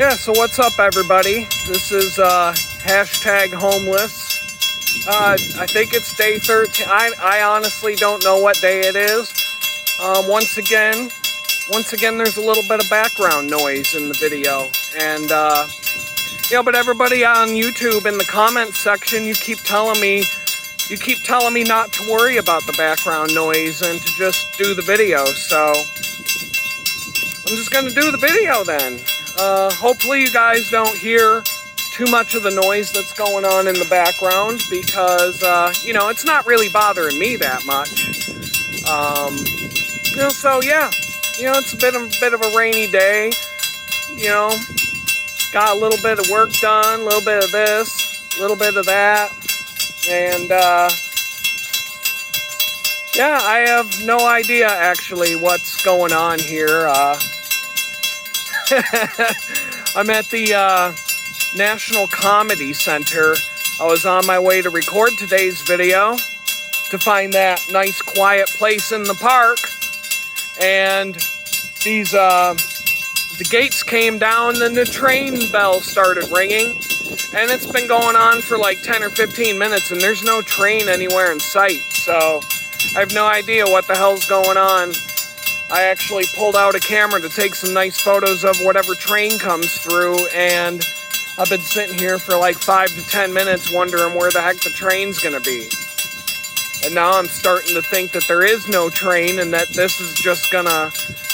Yeah, so what's up, everybody? This is hashtag homeless. I think it's day 13. I honestly don't know what day it is. Once again, there's a little bit of background noise in the video. And, but everybody on YouTube in the comments section, you keep telling me not to worry about the background noise and to just do the video. So I'm just going to do the video then. Hopefully you guys don't hear too much of the noise that's going on in the background because, it's not really bothering me that much. It's a bit of a rainy day, got a little bit of work done, a little bit of this, a little bit of that, and, I have no idea actually what's going on here. I'm at the National Comedy Center. I was on my way to record today's video to find that nice quiet place in the park, and these the gates came down and the train bell started ringing, and it's been going on for like 10 or 15 minutes and there's no train anywhere in sight, so I have no idea what the hell's going on. I actually pulled out a camera to take some nice photos of whatever train comes through, and I've been sitting here for like 5 to 10 minutes wondering where the heck the train's gonna be. And now I'm starting to think that there is no train and that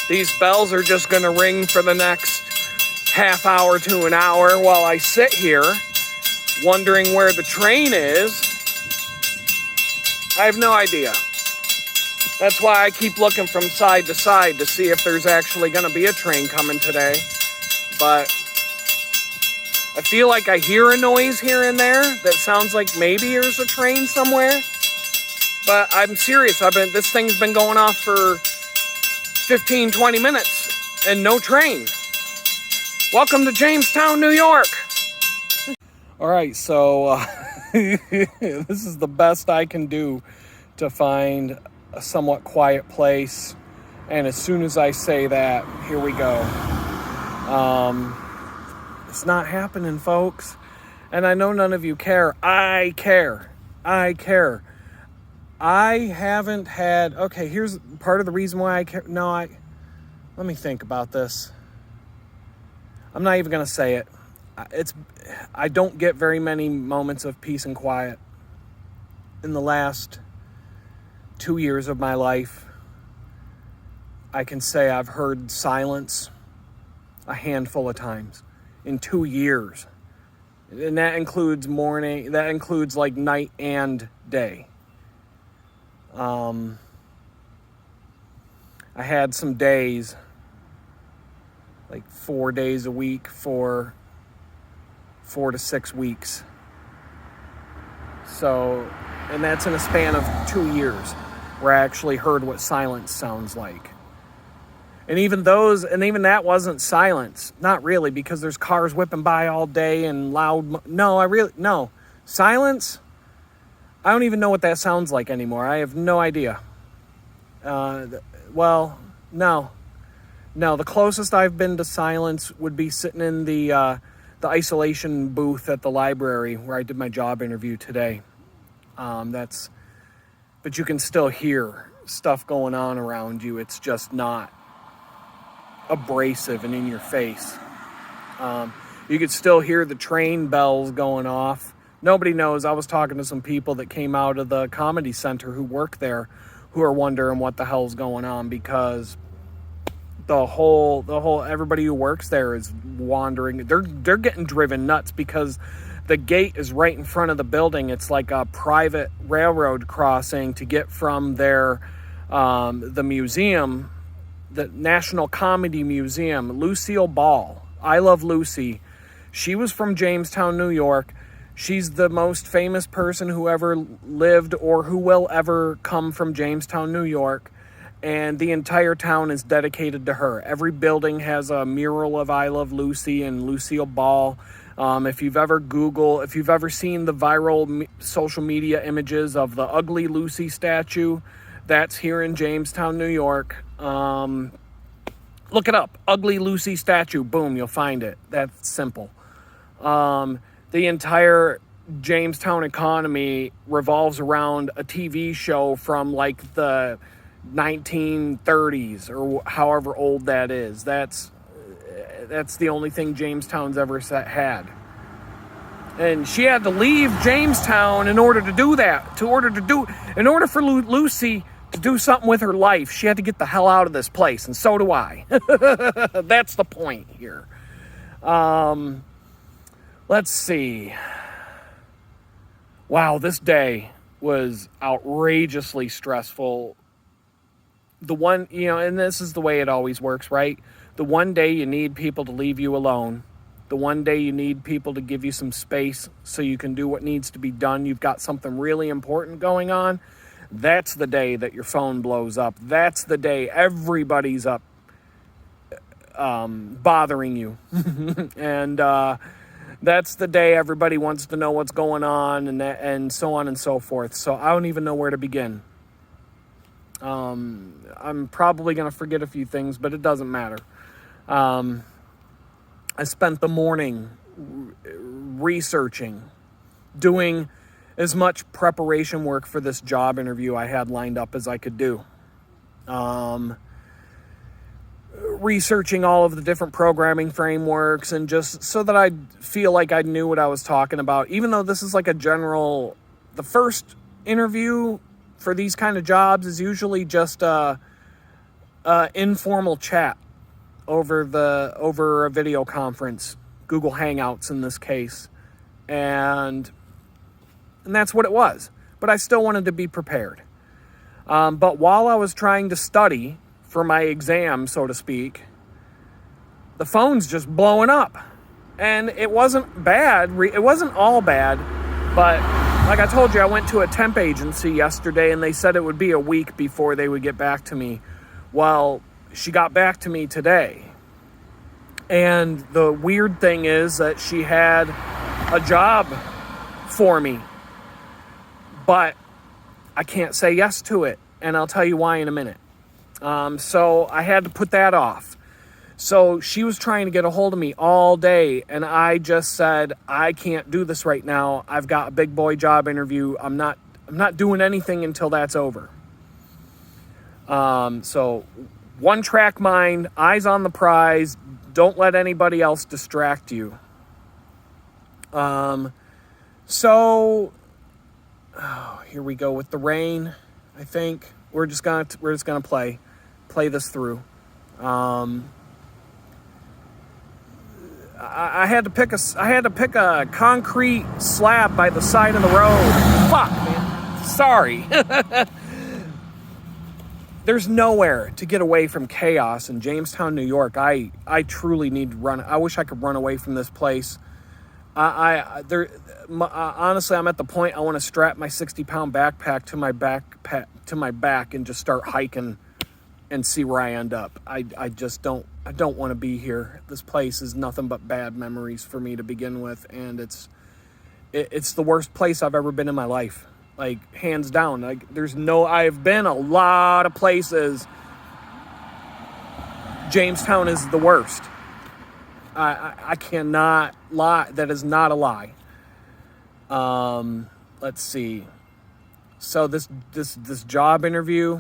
these bells are just gonna ring for the next half hour to an hour while I sit here wondering where the train is. I have no idea. That's why I keep looking from side to side to see if there's actually going to be a train coming today. But I feel like I hear a noise here and there that sounds like maybe there's a train somewhere. But I'm serious. This thing's been going off for 15, 20 minutes and no train. Welcome to Jamestown, New York. All right, so this is the best I can do to find a somewhat quiet place, and as soon as I say that, here we go. It's not happening, folks, and I know none of you care. I care. I haven't had, okay, here's part of the reason why I care. Let me think about this. I'm not even gonna say it. I don't get very many moments of peace and quiet in the last 2 years of my life. I can say I've heard silence a handful of times in 2 years. And that includes like night and day. I had some days, like 4 days a week for 4 to 6 weeks. So, and that's in a span of 2 years. Where I actually heard what silence sounds like. And even that wasn't silence. Not really, because there's cars whipping by all day and loud. No. Silence? I don't even know what that sounds like anymore. I have no idea. No. The closest I've been to silence would be sitting in the isolation booth at the library where I did my job interview today. But you can still hear stuff going on around you. It's just not abrasive and in your face. You could still hear the train bells going off. Nobody knows. I was talking to some people that came out of the comedy center who work there who are wondering what the hell's going on, because everybody who works there is wandering. They're getting driven nuts because the gate is right in front of the building. It's like a private railroad crossing to get from the museum, the National Comedy Museum. Lucille Ball. I love Lucy. She was from Jamestown, New York. She's the most famous person who ever lived or who will ever come from Jamestown, New York. And the entire town is dedicated to her. Every building has a mural of I Love Lucy and Lucille Ball. If you've ever seen the viral social media images of the Ugly Lucy statue, that's here in Jamestown, New York. Look it up. Ugly Lucy statue. Boom, you'll find it. That's simple. The entire Jamestown economy revolves around a TV show from like the 1930s or however old that is. That's the only thing Jamestown's ever had. And she had to leave Jamestown in order to do that. In order for Lucy to do something with her life, she had to get the hell out of this place, and so do I. That's the point here. Let's see. Wow, this day was outrageously stressful. The one, and this is the way it always works, right? The one day you need people to leave you alone. The one day you need people to give you some space so you can do what needs to be done. You've got something really important going on. That's the day that your phone blows up. That's the day everybody's up bothering you. And that's the day everybody wants to know what's going on and so on and so forth. So I don't even know where to begin. I'm probably going to forget a few things, but it doesn't matter. I spent the morning researching, doing as much preparation work for this job interview I had lined up as I could do. Researching all of the different programming frameworks and just so that I'd feel like I knew what I was talking about, even though this is like the first interview for these kind of jobs is usually just a informal chat over a video conference, Google Hangouts in this case. And that's what it was. But I still wanted to be prepared. But while I was trying to study for my exam, so to speak, the phone's just blowing up. And it wasn't bad. It wasn't all bad. But like I told you, I went to a temp agency yesterday and they said it would be a week before they would get back to me. Well, she got back to me today. And the weird thing is that she had a job for me. But I can't say yes to it. And I'll tell you why in a minute. So I had to put that off. So she was trying to get a hold of me all day. And I just said, I can't do this right now. I've got a big boy job interview. I'm not doing anything until that's over. So one track mind, eyes on the prize. Don't let anybody else distract you. So here we go with the rain. I think we're just gonna play this through. I had to pick a concrete slab by the side of the road. Fuck, man. Sorry. There's nowhere to get away from chaos in Jamestown, New York. I truly need to run. I wish I could run away from this place. Honestly, I'm at the point I want to strap my 60-pound backpack to my back and just start hiking and see where I end up. I don't want to be here. This place is nothing but bad memories for me to begin with, and it's the worst place I've ever been in my life. Like, hands down. Like, I've been a lot of places. Jamestown is the worst. I cannot lie. That is not a lie. Let's see. So this job interview,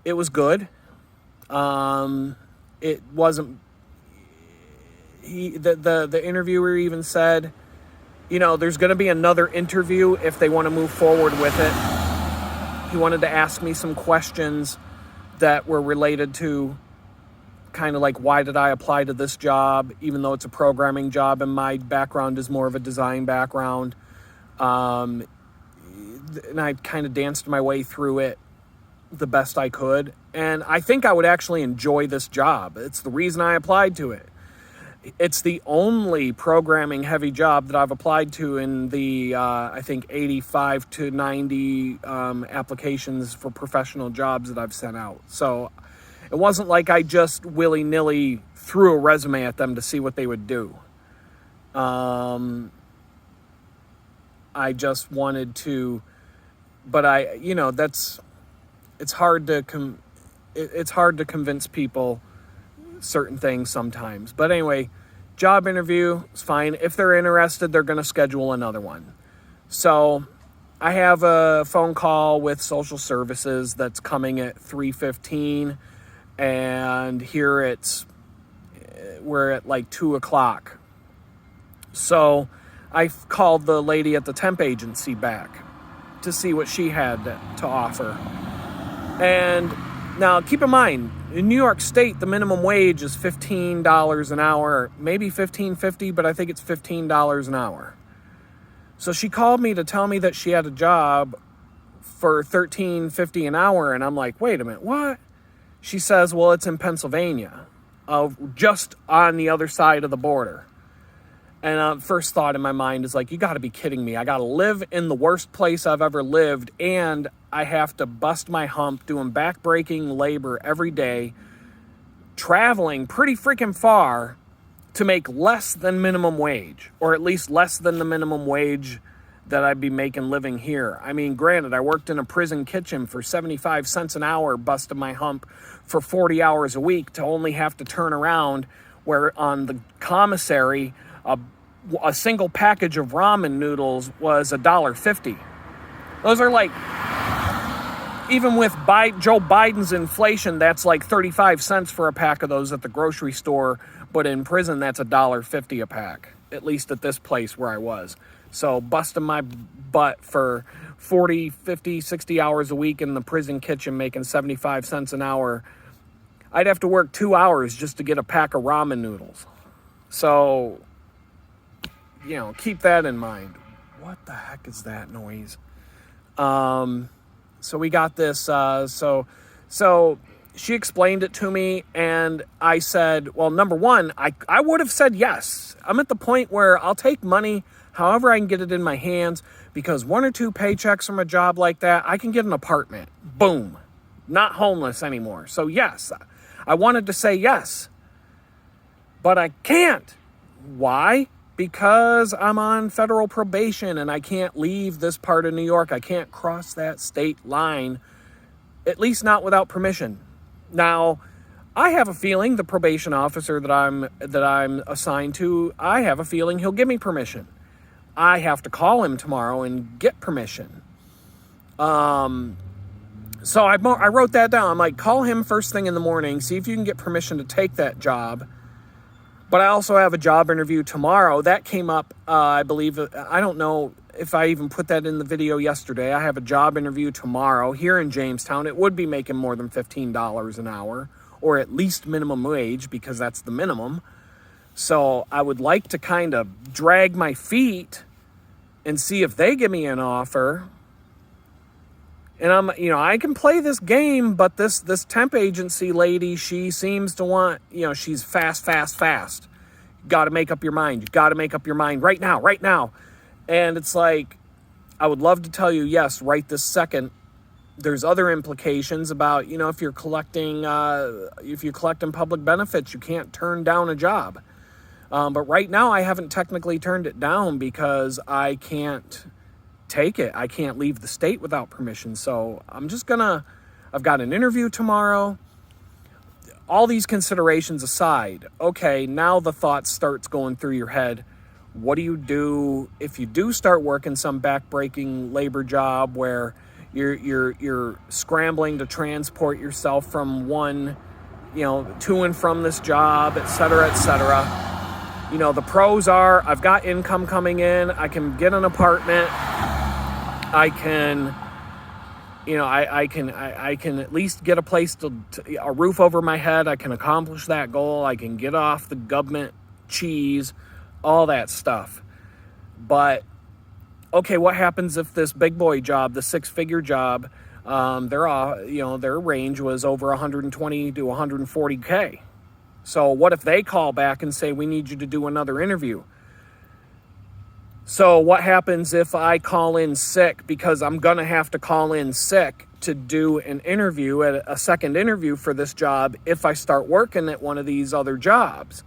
it was good. It wasn't. The interviewer even said, there's going to be another interview if they want to move forward with it. He wanted to ask me some questions that were related to kind of like, why did I apply to this job, even though it's a programming job and my background is more of a design background. And I kind of danced my way through it the best I could. And I think I would actually enjoy this job. It's the reason I applied to it. It's the only programming heavy job that I've applied to in the, I think, 85 to 90 applications for professional jobs that I've sent out. So it wasn't like I just willy-nilly threw a resume at them to see what they would do. I just wanted to, but it's hard to, it's hard to convince people certain things sometimes. But anyway, job interview is fine. If they're interested, they're going to schedule another one. So I have a phone call with social services that's coming at 3:15, and here we're at like 2 o'clock. So I called the lady at the temp agency back to see what she had to offer. And now keep in mind, in New York State, the minimum wage is $15 an hour, maybe $15.50, but I think it's $15 an hour. So she called me to tell me that she had a job for $13.50 an hour, and I'm like, wait a minute, what? She says, well, it's in Pennsylvania, just on the other side of the border. And first thought in my mind is like, you got to be kidding me. I got to live in the worst place I've ever lived, and I have to bust my hump doing back-breaking labor every day, traveling pretty freaking far to make less than minimum wage, or at least less than the minimum wage that I'd be making living here. I mean, granted, I worked in a prison kitchen for 75 cents an hour, busting my hump for 40 hours a week to only have to turn around where on the commissary, a single package of ramen noodles was $1.50. Those are like, even with Joe Biden's inflation, that's like 35 cents for a pack of those at the grocery store. But in prison, that's $1.50 a pack, at least at this place where I was. So busting my butt for 40, 50, 60 hours a week in the prison kitchen, making 75 cents an hour. I'd have to work 2 hours just to get a pack of ramen noodles. So, keep that in mind. What the heck is that noise? So we got this, so she explained it to me, and I said, well, number one, I would have said yes. I'm at the point where I'll take money however I can get it in my hands, because 1 or 2 paychecks from a job like that, I can get an apartment. Boom. Not homeless anymore. So yes, I wanted to say yes, but I can't. Why? Because I'm on federal probation and I can't leave this part of New York. I can't cross that state line, at least not without permission. Now, I have a feeling the probation officer that I'm assigned to, I have a feeling he'll give me permission. I have to call him tomorrow and get permission. So I wrote that down. I'm like, call him first thing in the morning, see if you can get permission to take that job. But I also have a job interview tomorrow. That came up, I believe, I don't know if I even put that in the video yesterday. I have a job interview tomorrow here in Jamestown. It would be making more than $15 an hour, or at least minimum wage, because that's the minimum. So I would like to kind of drag my feet and see if they give me an offer. And I can play this game, but this temp agency lady, she seems to want, she's fast. Got to make up your mind. You got to make up your mind right now. And it's like, I would love to tell you, yes, right this second. There's other implications about, if you're collecting public benefits, you can't turn down a job. But right now, I haven't technically turned it down because I can't take it. I can't leave the state without permission. So I've got an interview tomorrow. All these considerations aside, okay, now the thought starts going through your head. What do you do if you do start working some back-breaking labor job where you're scrambling to transport yourself from one, to and from this job, et cetera, et cetera. The pros are I've got income coming in. I can get an apartment. I can at least get a place a roof over my head. I can accomplish that goal. I can get off the government cheese, all that stuff. But okay, what happens if this big boy job, the 6-figure job, their range was over 120 to 140K. So what if they call back and say, we need you to do another interview? So what happens if I call in sick, because I'm going to have to call in sick to do an interview, at a second interview for this job, if I start working at one of these other jobs?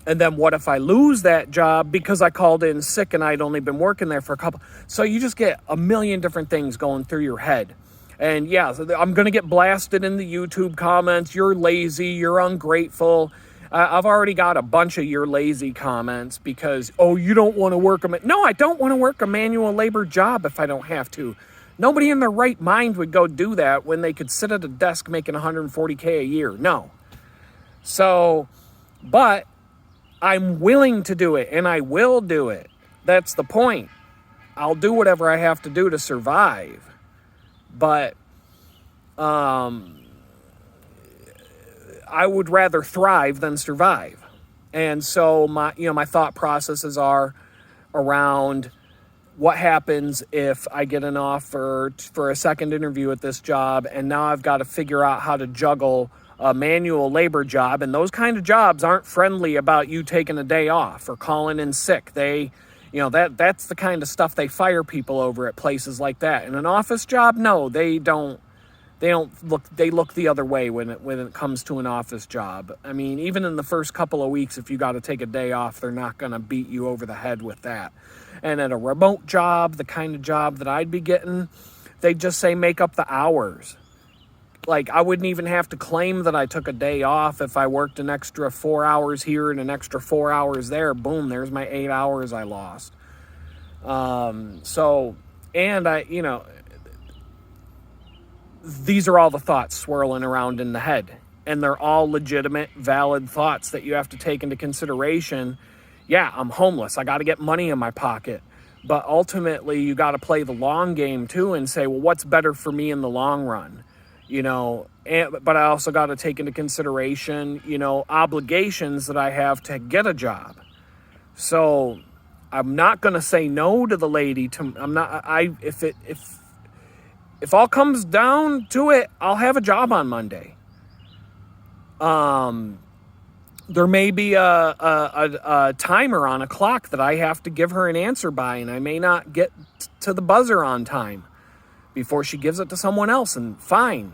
And then what if I lose that job because I called in sick and I'd only been working there for a couple? So you just get a million different things going through your head. And yeah, so I'm going to get blasted in the YouTube comments. You're lazy. You're ungrateful. I've already got a bunch of "you're lazy" comments because, oh, you don't want to work no, I don't want to work a manual labor job if I don't have to. Nobody in their right mind would go do that when they could sit at a desk making $140K a year. No. So, but I'm willing to do it, and I will do it. That's the point. I'll do whatever I have to do to survive. But I would rather thrive than survive. And so my thought processes are around what happens if I get an offer for a second interview at this job, and now I've got to figure out how to juggle a manual labor job. And those kind of jobs aren't friendly about you taking a day off or calling in sick. That's the kind of stuff they fire people over at places like that. In an office job, no, they look the other way when it comes to an office job. I mean, even in the first couple of weeks, if you got to take a day off, they're not going to beat you over the head with that. And at a remote job, the kind of job that I'd be getting, they just say make up the hours. Like, I wouldn't even have to claim that I took a day off if I worked an extra 4 hours here and an extra 4 hours there. Boom, there's my 8 hours I lost. These are all the thoughts swirling around in the head. And they're all legitimate, valid thoughts that you have to take into consideration. Yeah, I'm homeless. I got to get money in my pocket. But ultimately, you got to play the long game too and say, well, what's better for me in the long run? But I also got to take into consideration, obligations that I have to get a job. So I'm not going to say no to the lady. If all comes down to it, I'll have a job on Monday. There may be a timer on a clock that I have to give her an answer by, and I may not get to the buzzer on time before she gives it to someone else, and fine.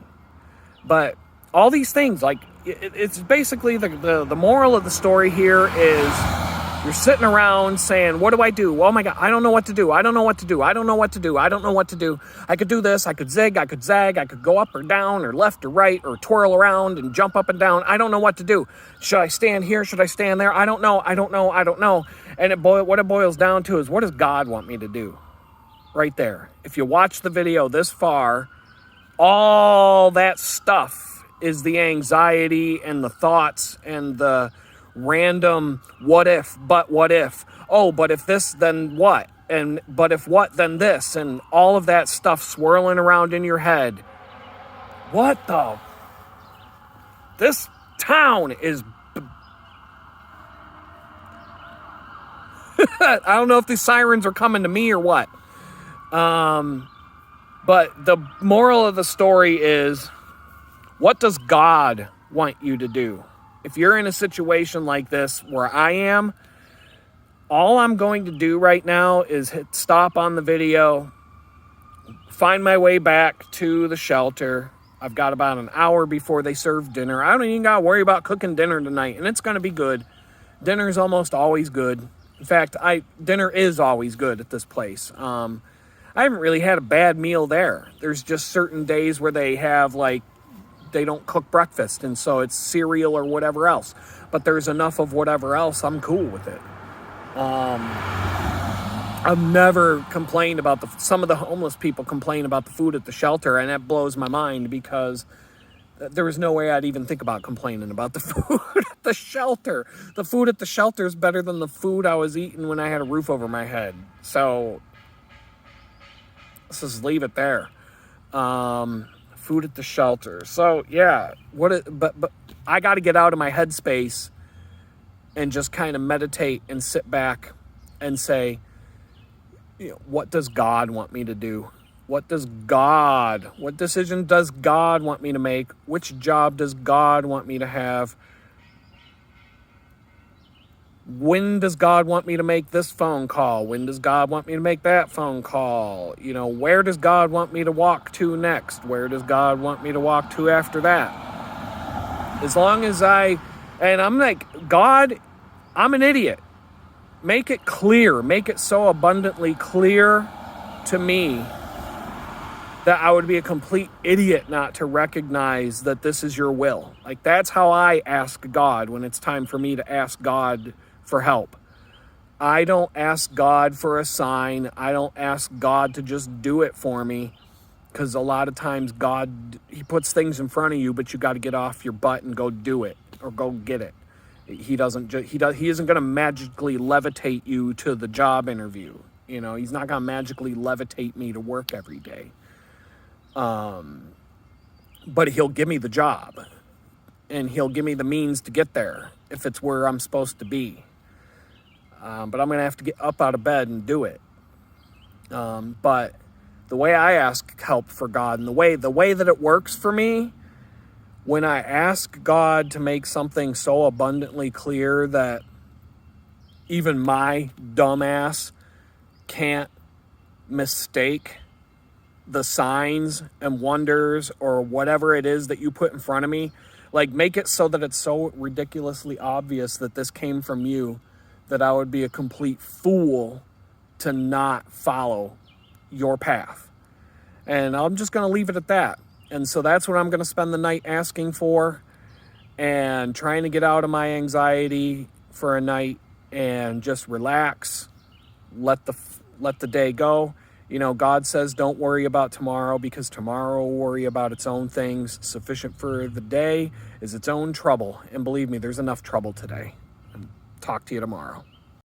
But all these things, like, it's basically the moral of the story here is you're sitting around saying, what do I do? Oh my God, I don't know what to do. I don't know what to do. I don't know what to do. I don't know what to do. I could do this. I could zig. I could zag. I could go up or down or left or right or twirl around and jump up and down. I don't know what to do. Should I stand here? Should I stand there? I don't know. I don't know. I don't know. And what it boils down to is, what does God want me to do? Right there. If you watch the video this far, all that stuff is the anxiety and the thoughts and the random what if, but what if. Oh, but if this, then what? And but if what, then this. And all of that stuff swirling around in your head. What the? This town is... I don't know if these sirens are coming to me or what. But the moral of the story is, what does God want you to do? If you're in a situation like this where I am, all I'm going to do right now is hit stop on the video, find my way back to the shelter. I've got about an hour before they serve dinner. I don't even got to worry about cooking dinner tonight, and it's going to be good. Dinner is almost always good. In fact, dinner is always good at this place. I haven't really had a bad meal there. There's just certain days where they have, they don't cook breakfast, and so it's cereal or whatever else. But there's enough of whatever else, I'm cool with it. I've never complained about some of the homeless people complain about the food at the shelter, and that blows my mind because there was no way I'd even think about complaining about the food at the shelter. The food at the shelter is better than the food I was eating when I had a roof over my head. So let's just leave it there. Food at the shelter. So yeah, but I got to get out of my headspace and just kind of meditate and sit back and say, what does God want me to do? What decision does God want me to make? Which job does God want me to have? When does God want me to make this phone call? When does God want me to make that phone call? Where does God want me to walk to next? Where does God want me to walk to after that? As long as I'm like, God, I'm an idiot. Make it clear. Make it so abundantly clear to me that I would be a complete idiot not to recognize that this is your will. Like, that's how I ask God when it's time for me to ask God for help. I don't ask God for a sign. I don't ask God to just do it for me, because a lot of times God, he puts things in front of you, but you got to get off your butt and go do it or go get it. He isn't going to magically levitate you to the job interview. You know, he's not going to magically levitate me to work every day. But he'll give me the job, and he'll give me the means to get there if it's where I'm supposed to be. But I'm going to have to get up out of bed and do it. But the way I ask help for God, and the way that it works for me, when I ask God to make something so abundantly clear that even my dumbass can't mistake the signs and wonders or whatever it is that you put in front of me, like, make it so that it's so ridiculously obvious that this came from you, that I would be a complete fool to not follow your path. And I'm just going to leave it at that. And so that's what I'm going to spend the night asking for, and trying to get out of my anxiety for a night and just relax, let the day go. You know, God says don't worry about tomorrow, because tomorrow will worry about its own things. Sufficient for the day is its own trouble. And believe me, there's enough trouble today. And talk to you tomorrow.